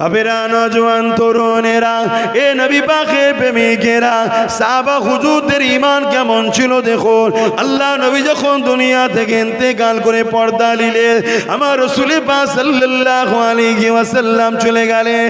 আবেরা নওজোয়ান তরুণেরা, এ নবী পাকের প্রেমিকেরা, সাহাবা হুজুরদের ঈমান কেমন ছিল দেখুন। আল্লাহ নবী যখন দুনিয়া থেকে ইন্তেকাল করে পর্দা নিলেন, আমার রাসূল পাক সাল্লাল্লাহু আলাইহি ওয়াসাল্লাম চলে গেলেন।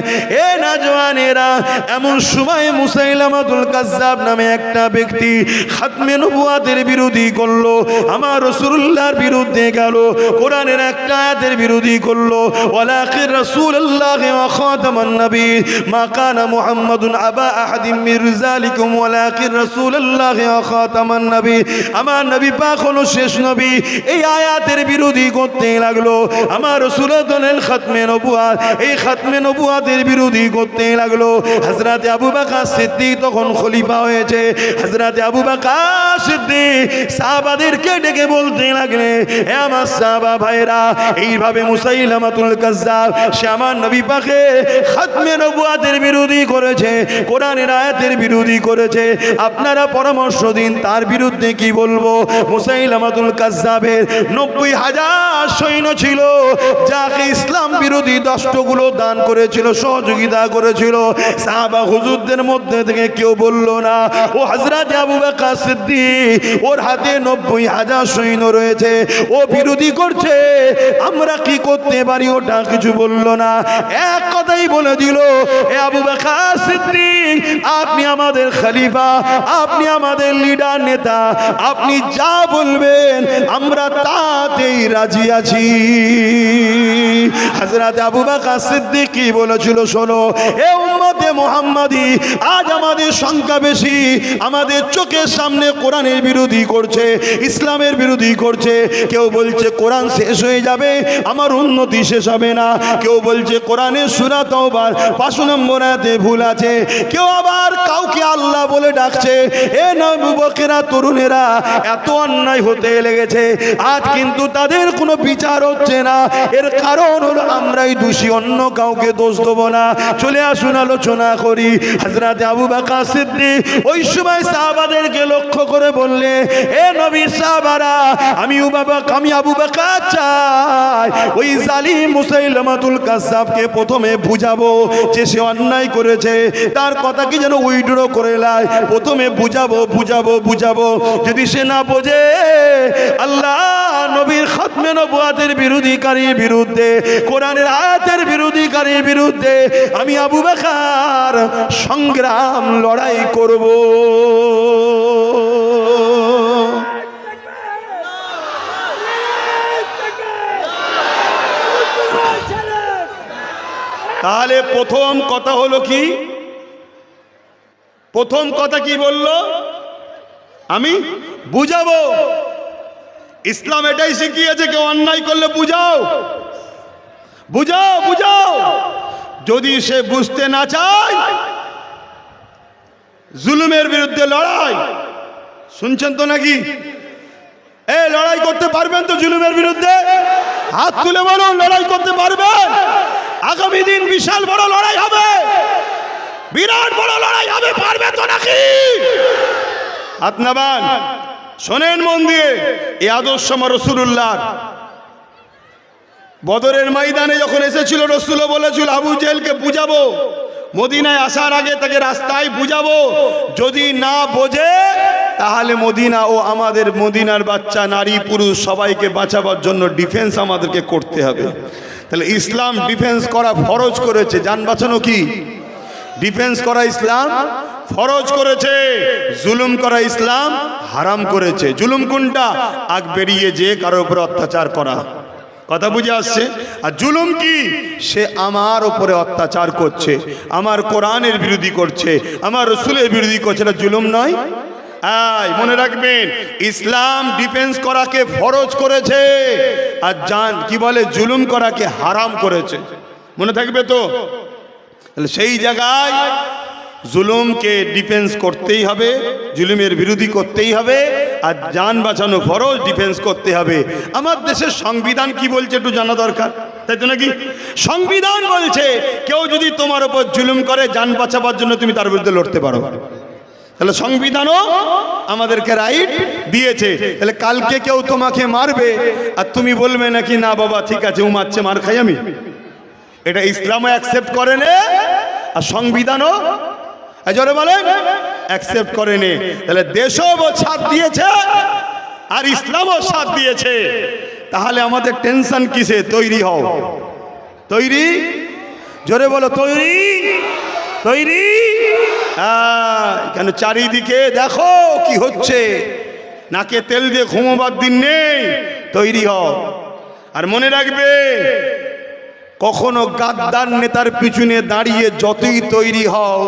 এ নওজোয়ানেরা, এমন সময় মুসাইলামাতুল কাজ্জাব নামে একটা ব্যক্তি খাতমে নবুয়াতের বিরোধী করলো, আমার রাসূলুল্লাহর বিরুদ্ধে গেল, কোরআনের একটা আয়াতের বিরোধী করলো। ওয়ালাকিন রাসূলুল্লাহি ওয়া খাতামান নবী মা কানা মুহাম্মাদুন আবা আহাদিম মির রিজালিকুম ওয়ালাকিন রাসূলুল্লাহি ওয়া খাতামান নবী, আমার নবী পাক হলো শেষ নবী। এই আয়াতের বিরোধী করতে লাগলো। আমার রাসূল দলেন খাতমে নবুয়াত, এই খাতমে নবুয়াতের বিরোধী করতে লাগলো। হযরত আবু বকর সিদ্দিক তখন খলিফা হয়েছে। হযরত আবু বকর সিদ্দিক সাহাবাদেরকে ডেকে বলতে লাগলেন, হে আমার সাহাবা ভাইরা, এইভাবে মুসাইলামাতুল কাজ্জাব সে আমার নবী পাকে খাতমে নবুয়াতের বিরোধী করেছে, কোরআনের আয়াতের বিরোধী করেছে, আপনারা পরামর্শ দিন তার বিরুদ্ধে কি বলবো। মুসাইলামাতুল কাজ্জাবের 90,000 সৈন্য ছিল, যাকে ইসলাম বিরোধী দশগুলো দান করেছিল, সহযোগিতা করেছিল। সাহাবা হুজুরদের মধ্যে থেকে কেউ বলল না ও হযরত আবু বকর সিদ্দিক, ওর হাতে 90,000 সৈন্য রয়েছে, ও বিরোধী করছে, আমরা কি করতে পারি, ওটা কিছু বলল না। এক কথাই বলে দিল, এ আবু বকর সিদ্দিক, আপনি আমাদের খলিফা, আপনি আমাদের লিডার নেতা, আপনি যা বলবেন আমরা তাতেই রাজি আছি। হযরত আবু বকর সিদ্দিক কি বলেছিল শোনো, এ উম্মতে মুহাম্মাদি, আজ আমাদের সংখ্যা বেশি, আমাদের চোখের সামনে কোরআনের বিরোধী করছে, ইসলামের বিরোধী করছে। কেউ বলছে কোরআন শেষ হয়ে যাবে, আমার উন্নতি শেষ হবে না। কেউ বলছে কোরআনের সূরা তাওবার 5 নম্বর আয়াতে ভুল আছে। কেউ আবার কাউকে আল্লাহ বলে ডাকছে। এ নবুবকেরা, তরুণেরা, এত অন্যায় হতে লেগেছে। আজ কিন্তু তাদের কোনো বিচার হচ্ছে না। এর কারণ হলো আমরাই দোষী, অন্য কাউকে দোষ দেবো না। চলে আসুন আলোচনা করি। হযরত আবু বকর সিদ্দিক ওই সময় সাহাবাদেরকে লক্ষ্য করে বললে, এ নবীর সাহাবারা, আমি আবু বকর চাই ওই জালিম মুসাইলামাতুল কাজ্জাবকে প্রথমে বুঝাবো যে সে অন্যায় করেছে, তার কথা কি যেন উইথড্র করে লাই, প্রথমে বুঝাবো। যদি সে না বোঝে, আল্লাহ নবীর খাতমে নবুয়াতের বিরোধীকারীর বিরুদ্ধে, কোরআনের আয়াতের বিরোধীকারীর বিরুদ্ধে আমি আবু বকর সংগ্রাম লড়াই করব। তাহলে প্রথম কথা হলো কি? প্রথম কথা কি বললো? আমি বুঝাবো। ইসলাম এটাই শিখিয়েছে, কেউ অন্যায় করলে বুঝাও। যদি সে বুঝতে না চায়, জুলুমের বিরুদ্ধে লড়াই। শুনছেন তো নাকি? এই লড়াই করতে পারবেন তো জুলুমের বিরুদ্ধে? হাত তুলে বলুন, লড়াই করতে পারবেন? আগামী দিন বিশাল বড় লড়াই হবে, বিরাট বড় লড়াই হবে, পারবে তো নাকি? হাত নামান। শোনেন মন দিয়ে, এই আদর্শ আমার রাসূলুল্লাহ। বদরের ময়দানে যখন এসেছিল, রাসূল বলেছিল আবু জেহেলকে বুঝাবো, মদিনায় আসার আগে তাকে রাস্তায় বুঝাবো, যদি না বোঝে তাহলে মদিনা ও আমাদের মদিনার বাচ্চা, নারী, পুরুষ সবাইকে বাঁচাবার জন্য ডিফেন্স আমাদেরকে করতে হবে। তাহলে ইসলাম ডিফেন্স করা ফরজ করেছে। জান বাঁচানো কি? ডিফেন্স করা ইসলাম ফরজ করেছে। জুলুম করা ইসলাম হারাম করেছে। জুলুম কোনটা? আগ বেরিয়ে যে কারোর উপর অত্যাচার করা। কথা বুঝে আসছে? আর জুলুম কি? সে আমার উপরে অত্যাচার করছে, আমার কোরআনের বিরোধী করছে, আমার রাসূলের বিরোধী করছে, এটা জুলুম নয়? মনে রাখবেন, ইসলাম ডিফেন্স করাকে ফরজ করেছে, আর জান কি বলে, জুলুম করাকে হারাম করেছে। মনে থাকবে তো? সেই জায়গায় জুলুমকে ডিফেন্স করতেই হবে, জুলুমের বিরোধী করতেই হবে, আর জান বাঁচানো ফরজ, ডিফেন্স করতে হবে। আমার দেশের সংবিধান কি বলছে একটু জানা দরকার, তাই তো নাকি? সংবিধান বলছে কেউ যদি তোমার উপর জুলুম করে, জান বাঁচাবার জন্য তুমি তার বিরুদ্ধে লড়তে পারো। তাহলে সংবিধানও আমাদেরকে রাইট দিয়েছে। তাহলে কালকে কেউ তোমাকে মারবে আর তুমি বলবে নাকি, না বাবা ঠিক আছে, ও মারছে, মার খাই আমি, এটা ইসলামও অ্যাকসেপ্ট করে নে, আর সংবিধানও জোরে বলেন অ্যাকসেপ্ট করে নে। তাহলে দেশও সাথ দিয়েছে আর ইসলামও সাথ দিয়েছে, তাহলে আমাদের টেনশন কিসে? তৈরি হও, তৈরি, জোরে বলো তৈরি, তৈরি। কেন চারিদিকে দেখো কি হচ্ছে, নাকে তেল দিয়ে ঘুমোবার দিন নেই, তৈরি হও। আর মনে রাখবে, কখনো গাদ্দার নেতার পিছনে দাঁড়িয়ে যতই তৈরি হও,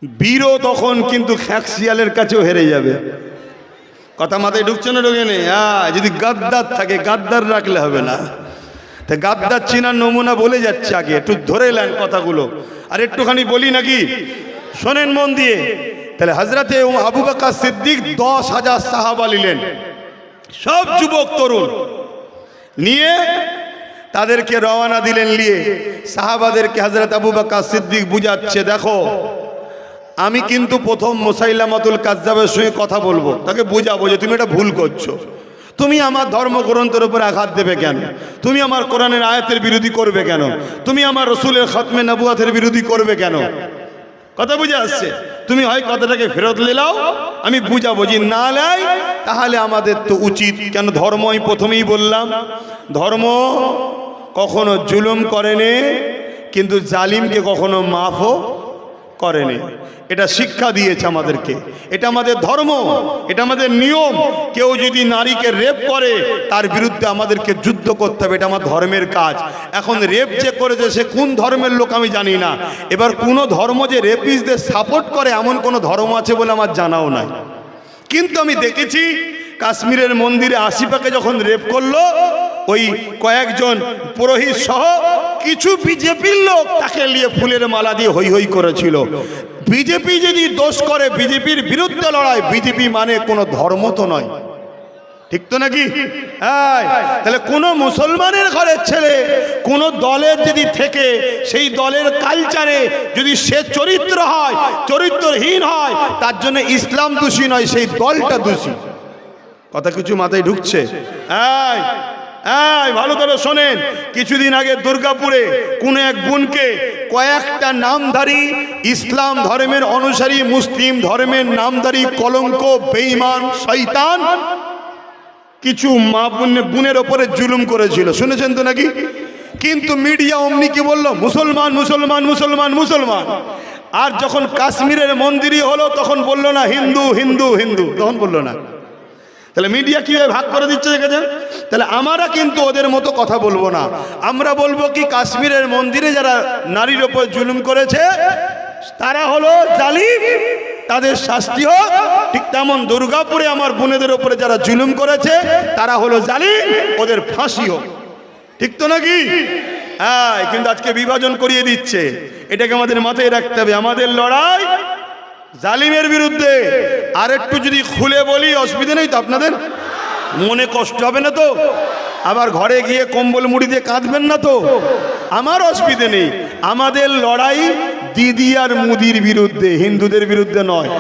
বীরও তখন কিন্তু খ্যাকশিয়ালের কাছেও হেরে যাবে। কথা মাথায় ঢুকছে না? ঢোকে নেই? যদি গাদ্দার থাকে, গাদ্দার রাখলে হবে না। তা গাদ্দার চিনার নমুনা বলে যাচ্ছে, আগে একটু ধরে নেন কথাগুলো, আর একটুখানি বলি নাকি, শোনেন মন দিয়ে। তাহলে হযরতে আবু বকর সিদ্দিক 10,000 সাহাবা নিলেন, সব যুবক তরুণ নিয়ে তাদেরকে রওনা দিলেন। নিয়ে সাহাবাদেরকে হযরত আবু বকর সিদ্দিক বুঝাচ্ছে, দেখো আমি কিন্তু প্রথম মুসাইলামাতুল কাজ্জাবের সঙ্গে কথা বলবো, তাকে বুঝাবো যে তুমি এটা ভুল করছো, তুমি আমার ধর্মগ্রন্থের উপর আঘাত দেবে কেন, তুমি আমার কোরআনের আয়াতের বিরোধী করবে কেন, তুমি আমার রসুলের খতমে নবুয়াতের বিরোধী করবে কেন? কথা বুঝে আসছে? তুমি হয় কথাটাকে ফেরত নিলাও, আমি বুঝাবো, যে না লাই তাহলে আমাদের তো উচিত। কেন? ধর্ম আমি প্রথমেই বললাম, ধর্ম কখনো জুলুম করেনি, কিন্তু জালিমকে কখনো মাফও করেনি। এটা শিক্ষা দিয়েছে আমাদেরকে, এটা আমাদের ধর্ম, এটা আমাদের নিয়ম। কেউ যদি নারীকে রেপ করে, তার বিরুদ্ধে আমাদেরকে যুদ্ধ করতে হবে, এটা আমার ধর্মের কাজ। এখন রেপ যে করেছে সে কোন ধর্মের লোক আমি জানি না। এবার কোনো ধর্ম যে রেপিস্টদের সাপোর্ট করে এমন কোনো ধর্ম আছে বলে আমার জানাও নাই। কিন্তু আমি দেখেছি কাশ্মীরের মন্দিরে আসিফাকে যখন রেপ করলো, ওই কয়েকজন পুরোহিত সহ কিছু বিজেপির লোক তাকে নিয়ে ফুলের মালা দিয়ে হই হই করেছিল। বিজেপি যদি দোষ করে, বিজেপির বিরুদ্ধে লড়াই, বিজেপি মানে কোনো ধর্ম তো নয়, ঠিক তো নাকি? তাহলে কোন মুসলমানের ঘরের ছেলে কোন দলের যদি থেকে, সেই দলের কালচারে যদি সে চরিত্র হয়, চরিত্রহীন হয়, তার জন্য ইসলাম দোষী নয়, সেই দলটা দোষী। কথা কিছু মাথায় ঢুকছে? ভালো করে শোনেন। কিছুদিন আগে দুর্গাপুরে কোন এক বোনকে কয়েকটা নামধারী ইসলাম ধর্মের অনুসারী, মুসলিম ধর্মের নামধারী কলঙ্ক, বেঈমান, শয়তান কিছু মা বোনের ওপরে জুলুম করেছিল, শুনেছেন তো নাকি? কিন্তু মিডিয়া অমনি কি বললো, মুসলমান মুসলমান মুসলমান মুসলমান। আর যখন কাশ্মীরের মন্দিরই হলো তখন বললো না হিন্দু হিন্দু হিন্দু, তখন বললো না। তাহলে মিডিয়া কিভাবে ভাগ করে দিচ্ছে দেখেছেন? তাহলে আমরা কিন্তু ওদের মতো কথা বলবো না। আমরা বলবো কি, কাশ্মীরের মন্দিরে যারা নারীর ওপর জুলুম করেছে তারা হলো জালিম, তাদের শাস্তি হোক। ঠিক তেমন দুর্গাপুরে আমার বোনেদের ওপরে যারা জুলুম করেছে তারা হলো জালিম, ওদের ফাঁসি হোক। ঠিক তো নাকি? কিন্তু আজকে বিভাজন করিয়ে দিচ্ছে। এটাকে আমাদের মাথায় রাখতে হবে। আমাদের লড়াই জালিমের বিরুদ্ধে। আর একটু যদি খুলে বলি, অসুবিধা নেই তো? আপনাদের মনে কষ্ট হবে না তো? আবার ঘরে গিয়ে কম্বল মুড়ি দিয়ে কাঁদবেন না তো? আমার অসুবিধে নেই। আমাদের লড়াই দিদি আর মুদির বিরুদ্ধে, হিন্দুদের বিরুদ্ধে নয়।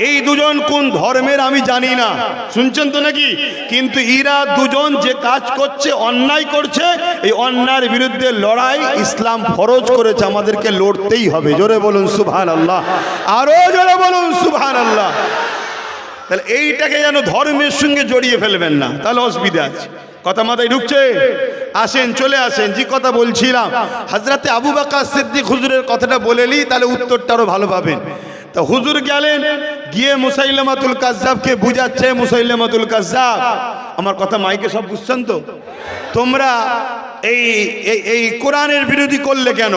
এই দুজন কোন ধর্মের আমি জানি না, শুনছেন তো নাকি? কিন্তু এরা দুজন যে কাজ করছে, অন্যায় করছে, এই অন্যায়ের বিরুদ্ধে লড়াই ইসলাম ফরজ করেছে, আমাদেরকে লড়তেই হবে। জোরে বলুন সুবহানাল্লাহ, আরো জোরে বলুন সুবহানাল্লাহ। তাহলে এইটাকে যেন ধর্মের সঙ্গে জড়িয়ে ফেলবেন না, তাহলে অসুবিধা আছে। কথা মাথায় ঢুকছে? আসেন, চলে আসেন। যে কথা বলছিলাম, হযরতে আবু বকর সিদ্দিক হুজুরের কথাটা বলেলি তাহলে উত্তরটা আরো ভালো পাবেন। তো হুজুর গেলেন, গিয়ে মুসাইলামাতুল কাজ্জাবকে বুঝাচ্ছে, মুসাইলামাতুল কাজ্জাব, আমার কথা মাইকে সব বুঝছেন তো? তোমরা এই কোরআনের বিরোধী করলে কেন?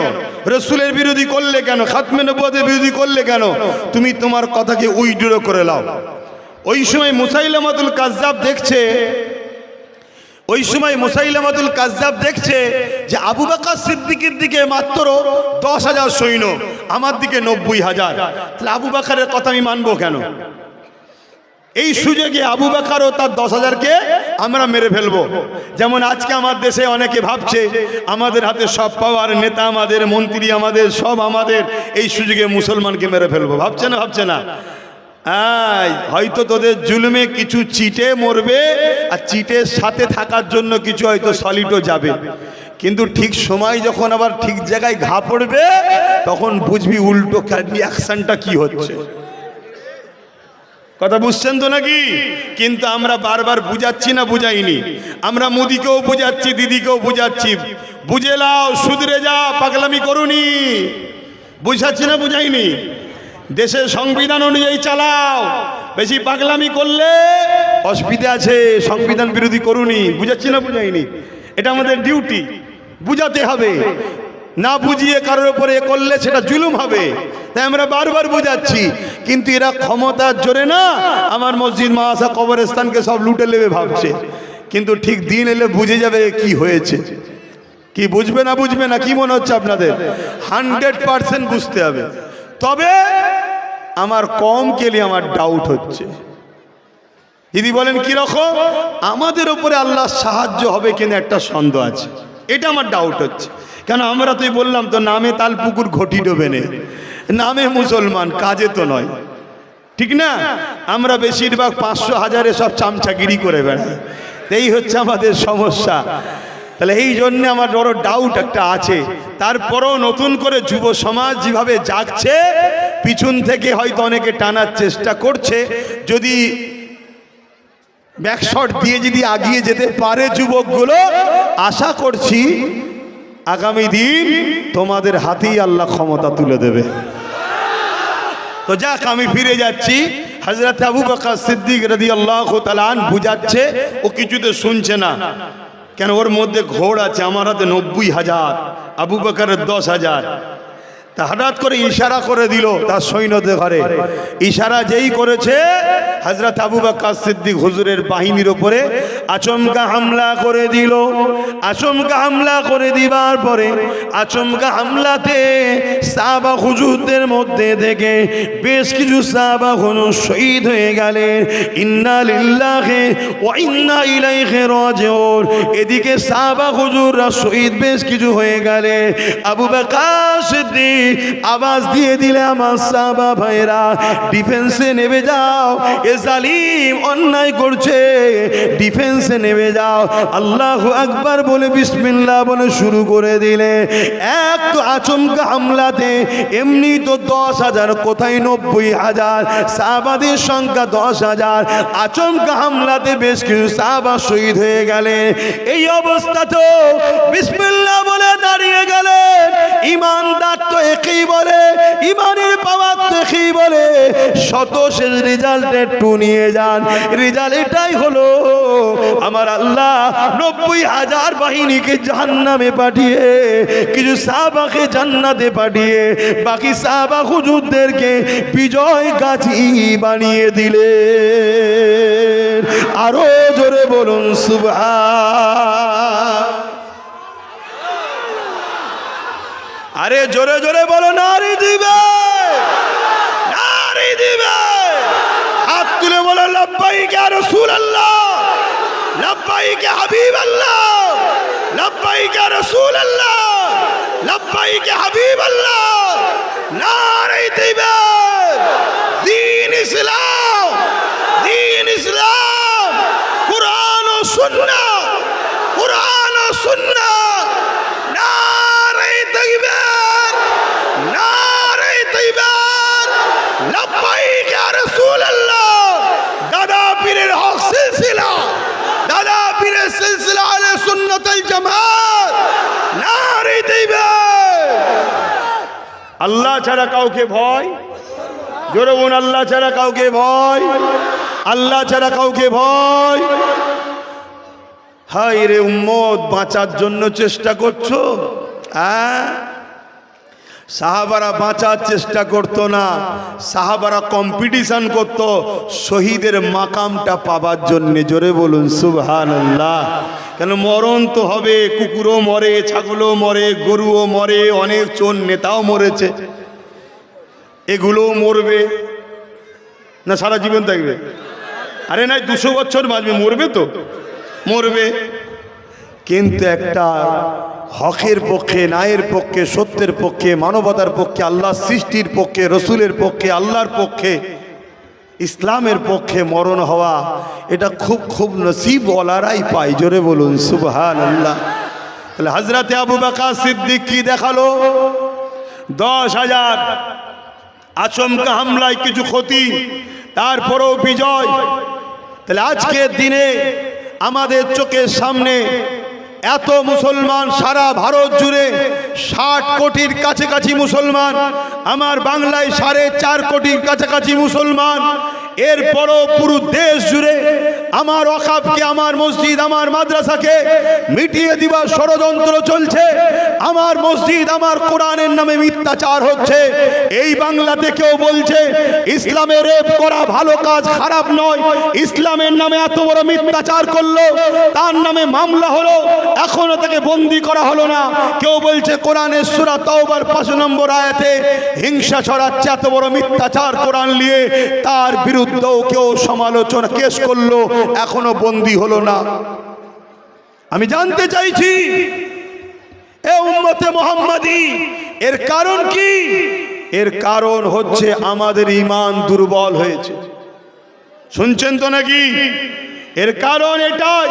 রসুলের বিরোধী করলে কেন? খাতমে নবুয়তের বিরোধী করলে কেন? তুমি তোমার কথাকে উইথড্র করে নাও। ওই সময় মুসাইলামাতুল কাজ্জাব দেখছে, যে আবু বকর সিদ্দিকের দিকে মাত্র 10,000 সৈন্য, আমার দিকে 90,000। তাহলে আবু বকরের কথা আমি মানবো কেন? এই সুযোগে আবু বকর ও তার 10,000কে আমরা মেরে ফেলবো। যেমন আজকে আমার দেশে অনেকে ভাবছে আমাদের হাতে সব পাওয়ার, নেতা আমাদের, মন্ত্রী আমাদের, সব আমাদের, এই সুযোগে মুসলমানকে মেরে ফেলবো। ভাবছে না? হয়তো তোদের জুলুমে কিছু চিটে মরবে, আর চিটের সাথে থাকার জন্য কিছু হয়তো সলিডও যাবে, কিন্তু ঠিক সময় যখন আবার ঠিক জায়গায় ঘা পড়বে তখন বুঝবি উল্টো রিয়াকশনটা কি হচ্ছে। কথা বুঝছেন তো নাকি? কিন্তু আমরা বারবার বুঝাচ্ছি না, বুঝাইনি? আমরা মোদিকেও বুঝাচ্ছি, দিদিকেও বুঝাচ্ছি, বুঝে লাও, শুধরে যা, পাগলামি করুনি। বুঝাচ্ছি না, বুঝাইনি? দেশের সংবিধান অনুযায়ী চালাও, বেশি পাগলামি করলে অসুবিধা আছে, সংবিধান বিরোধী করুনি। বুঝাচ্ছি না, বুঝাইনি? এটা আমাদের ডিউটি, বুঝাতে হবে। না বুঝিয়ে কারোর উপরে করলে সেটা জুলুম হবে, তাই আমরা বারবার বুঝাচ্ছি। কিন্তু এরা ক্ষমতার জোরে না আমার মসজিদ মাদ্রাসা কবরস্থানকে সব লুটে নেবে ভাবছে, কিন্তু ঠিক দিন এলে বুঝে যাবে কি হয়েছে। কি বুঝবে না, বুঝবে না? কি মনে হচ্ছে আপনাদের? 100% বুঝতে হবে। তবে আমার কম কেলে আমার ডাউট হচ্ছে। দিদি বলেন কিরকম? আমাদের উপরে আল্লাহর সাহায্য হবে কিনা একটা সন্দেহ আছে, এটা আমার ডাউট হচ্ছে। কেন? আমরা তো বললাম তো, নামে তালপুকুর ঘটি ডোবে নে, নামে মুসলমান, কাজে তো নয়, ঠিক না? আমরা বেশিরভাগ 500 1000 সব চামচাগিরি করে বেড়াই, এই হচ্ছে আমাদের সমস্যা। তাহলে এই জন্যে আমার বড় ডাউট একটা আছে। তারপরও নতুন করে যুব সমাজ যেভাবে জাগছে, পিছন থেকে হয়তো অনেকে টানার চেষ্টা করছে, যদি ব্যাকশট দিয়ে যদি আগিয়ে যেতে পারে যুবকগুলো, আশা করছি আগামী দিন তোমাদের হাতেই আল্লাহ ক্ষমতা তুলে দেবে। তো যাক, আমি ফিরে যাচ্ছি। হযরত আবু বকর সিদ্দিক রাদিয়াল্লাহু তাআলা আনহু বুঝাচ্ছে, ও কিছুতে শুনছে না। কেন? ওর মধ্যে ঘোড় আছে, আমার হাতে 90,000, আবু বকরের 10,000। তা হঠাৎ করে ইশারা করে দিল তার সৈন্যদের ঘরে। ইশারা যেই করেছে, হযরত আবু বকর সিদ্দিক হুজুরের বাহিনীর উপরে আচমকা হামলা করে দিল। আচমকা হামলা করে দিবার পরে আচমকা হামলাতে সাহাবা হুজুরদের মধ্যে থেকে বেশ কিছু সাহাবা হুজুর শহীদ হয়ে গেলেন। ইন্না লিল্লাহি ওয়া ইন্না ইলাইহি রাজিউন। এদিকে সাহাবা হুজুররা শহীদ বেশ কিছু হয়ে গেলে। আবু বকর সিদ্দিক আওয়াজ দিয়ে দিলে, আমার সাহাবা ভাইরা ডিফেন্সে নেমে যাও, এ জালিম অন্যায় করছে, ডিফেন্সে নেমে যাও। আল্লাহু আকবার বলে বিসমিল্লাহ বলে শুরু করে দিলে। এক তো আচমকা হামলাতে এমনি তো 10,000, কোথায় 90,000, সাহাবাদের সংখ্যা 10,000। আচমকা হামলাতে বেশ কিছু সাহাবা শহীদ হয়ে গেলে। এই অবস্থা তো বিসমিল্লাহ বলে দাঁড়িয়ে গেলেন। ইমানদার তো একই বলে, ইমানের পাওয়ার তো একই বলে, শত শেষ রেজাল্ট একটু নিয়ে যান। রেজাল্ট এটাই হলো, আমার আল্লাহ 90,000 বাহিনীকে জাহান্নামে পাঠিয়ে কিছু সাহাবাকে জান্নাতে পাঠিয়ে বাকি সাহাবা হুজুরদেরকে বিজয় গাছি বানিয়ে দিলেন। আরো জোরে বলুন সুবহান। আরে জোরে জোরে বলো, নারী দিবে, নারী দিবে। হাত তুলে বলো, লব্বাইক ইয়া রাসূলুল্লাহ, লব্বাইক ইয়া হাবিবাল্লাহ, লব্বাইক ইয়া রাসূলুল্লাহ, লব্বাইক ইয়া হাবিবাল্লাহ। নারী দিবে। দ্বীন ইসলাম, দ্বীন ইসলাম, কুরআন ও সুন্নাহ, কুরআন ও সুন্নাহ। নারী তাকবীর, নারী তাকবীর, লব্বাইক ইয়া রাসূলুল্লাহ। দাদা পীরের হক সিলসিলা, দাদা পীরের সিলসিলা আহলে সুন্নাত ওয়াল জামাত। নারী তাকবীর। আল্লাহ ছাড়া কাউকে ভয়, জোরে বলুন, আল্লাহ ছাড়া কাউকে ভয়, আল্লাহ ছাড়া কাউকে ভয়। হায় রে উম্মত, বাঁচার জন্য চেষ্টা করছো? সাহাবারা বাঁচার চেষ্টা করতো না, সাহাবারা কম্পিটিশন করতো শহীদের মাকামটা পাবার জন্য। জোরে বলুন সুবহানাল্লাহ। কেন? মরণ তো হবে, কুকুরও মরে, ছাগলও মরে, গরুও মরে, অনেক চোর নেতাও মরেছে, এগুলোও মরবে না? সারা জীবন থাকবে? আরে নাই 200 বছর বাঁচবে, মরবে তো মরবে। কিন্তু একটা হকের পক্ষে, ন্যায়ের পক্ষে, সত্যের পক্ষে, মানবতার পক্ষে, আল্লাহর সৃষ্টির পক্ষে, রসুলের পক্ষে, আল্লাহর পক্ষে ইসলামের পক্ষে মরণ হওয়া এটা খুব খুব নসিবওয়ালারাই পায়। জোরে বলুন সুবহানাল্লাহ। তাহলে হযরতে আবু বকর সিদ্দিক কি দেখালো? 10,000 আচমকা হামলায় কিছু ক্ষতি, তারপরেও বিজয়। তাহলে আজকের দিনে আমাদের চোখের সামনে এত মুসলমান, সারা ভারত জুড়ে 60 কোটির কাছাকাছি মুসলমান, আমার বাংলায় 4.5 কোটির কাছাকাছি মুসলমান। এরপরও পুরো দেশ জুড়ে আমার ওয়াকফকে, আমার মসজিদ, আমার মাদ্রাসাকে মিটিয়ে দিবার ষড়যন্ত্র চলছে। আমার মসজিদ, আমার কোরআনের নামে মিথ্যাচার হচ্ছে। এই বাংলাতে কেউ বলছে ইসলামে রেপ করা ভালো কাজ, খারাপ নয়। ইসলামের নামে এত বড় মিথ্যাচার করলো, তার নামে মামলা হলো, এখনো তাকে বন্দি করা হলো না। কেউ বলছে কোরআনের সূরা তাওবার 5 নম্বর আয়াতে হিংসা ছড়াচ্ছে, এত বড় মিথ্যাচার কোরআন নিয়ে, তার বিরুদ্ধেও কেউ সমালোচনা কেস করলো, এখনো বন্দি হলো না। আমি জানতে চাইছি এ উম্মতে মুহাম্মাদি, এর কারণ কি? এর কারণ হচ্ছে আমাদের ঈমান দুর্বল হয়েছে। শুনছেন তো নাকি? এর কারণ এটাই।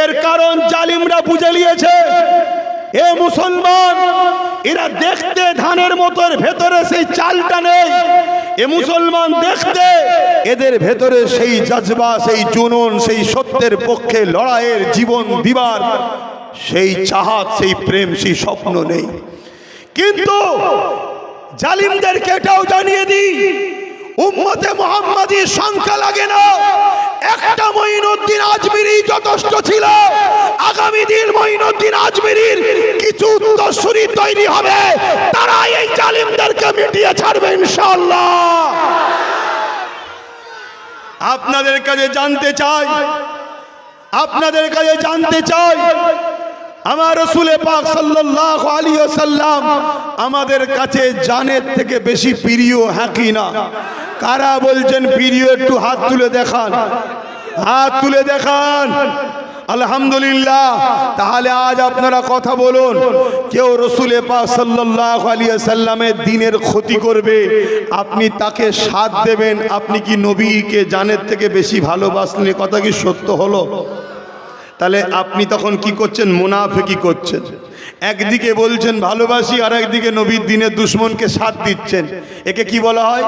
এর কারণ জালিমরা বুঝে নিয়েছে এ মুসলমান, এরা দেখতে ধানের মতো, ভেতরে সেই চালটা নেই। এ মুসলমান দেখতে, এদের ভেতরে সেই জজবা, সেই জুনুন, সেই সত্যের পক্ষে লড়াইয়ের জীবন দিবার সেই চাহাত, সেই প্রেম, সেই স্বপ্ন নেই। কিন্তু জালিমদেরকে এটাও জানিয়ে দিই, উম্মতে মুহাম্মাদির সংখ্যা লাগে না। একটা মঈনুদ্দিন আজমিরি যথেষ্ট ছিল। আগামী দিন মঈনুদ্দিন আজমিরির কিছু উত্তরসূরি তৈরি হবে, তারা এই জালিমদেরকে মিটিয়ে ছাড়বে ইনশাআল্লাহ। আপনাদের কাছে জানতে চাই, আপনাদের কাছে জানতে চাই, আমার রাসূল পাক সাল্লাল্লাহু আলাইহি ওয়াসাল্লাম আমাদের কাছে জানের থেকে বেশি প্রিয়, হ্যাঁ কি না? কারা বলছেন প্রিয়? একটু হাত তুলে দেখান, হাত তুলে দেখান। আলহামদুলিল্লাহ। তাহলে আজ আপনারা কথা বলুন, কেউ রাসূল পাক সাল্লাল্লাহু আলাইহি ওয়াসাল্লামের দ্বীনের ক্ষতি করবে, আপনি তাকে সাথ দেবেন? আপনি কি নবীকে জানের থেকে বেশি ভালোবাসলেন? কথা কি সত্য হলো? তাহলে আপনি তখন কি করছেন? মুনাফিকি করছেন। একদিকে বলছেন ভালোবাসি, আর একদিকে নবীর দ্বীনের দুশমনকে সাথ দিচ্ছেন। একে কি বলা হয়?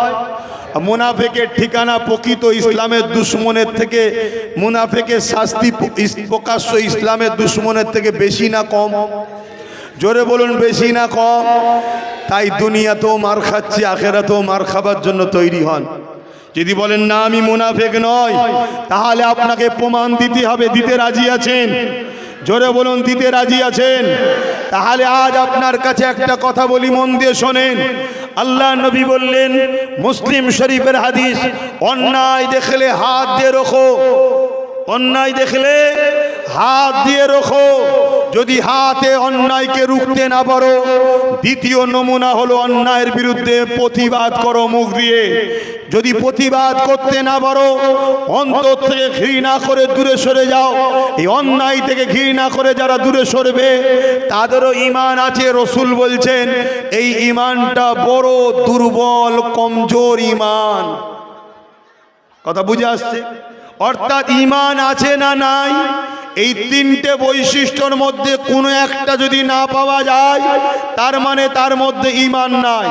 মুনাফিকের ঠিকানা প্রকৃত ইসলামের দুশমনের থেকে, মুনাফিকের শাস্তি প্রকাশ্য ইসলামের দুশমনের থেকে বেশি না কম? জোরে বলুন, বেশি না কম? তাই দুনিয়াতেও মার খাচ্ছি, আখেরাতেও মার খাবার জন্য তৈরি হন। যদি বলেন না আমি মুনাফিক নয়, তাহলে আপনাকে প্রমাণ দিতে হবে। দিতে রাজি আছেন? জোরে বলুন, দিতে রাজি আছেন? তাহলে আজ আপনার কাছে একটা কথা বলি, মন দিয়ে শোনেন। আল্লাহ নবী বললেন, মুসলিম শরীফের হাদিস, অন্যায় দেখলে হাত দিয়ে রোখো, অন্যায় দেখলে হাত দিয়ে রোখো। যদি হাতে অন্যায়কে রুখতে না পারো, দ্বিতীয় নমুনা হলো অন্যায়ের বিরুদ্ধে প্রতিবাদ করো মুখ দিয়ে। যদি প্রতিবাদ করতে না পারো, অন্তর থেকে ঘৃণা করে দূরে সরে যাও। এই অন্যায় থেকে ঘৃণা করে যারা দূরে সরবে, তাদেরও ঈমান আছে। রাসূল বলছেন এই ঈমানটা বড় দুর্বল, কমজোর ঈমান। কথা বুঝে আসছে? অর্থাৎ ঈমান আছে না নাই, এই তিনটে বৈশিষ্ট্যর মধ্যে কোনো একটা যদি না পাওয়া যায়, তার মানে তার মধ্যে ঈমান নাই।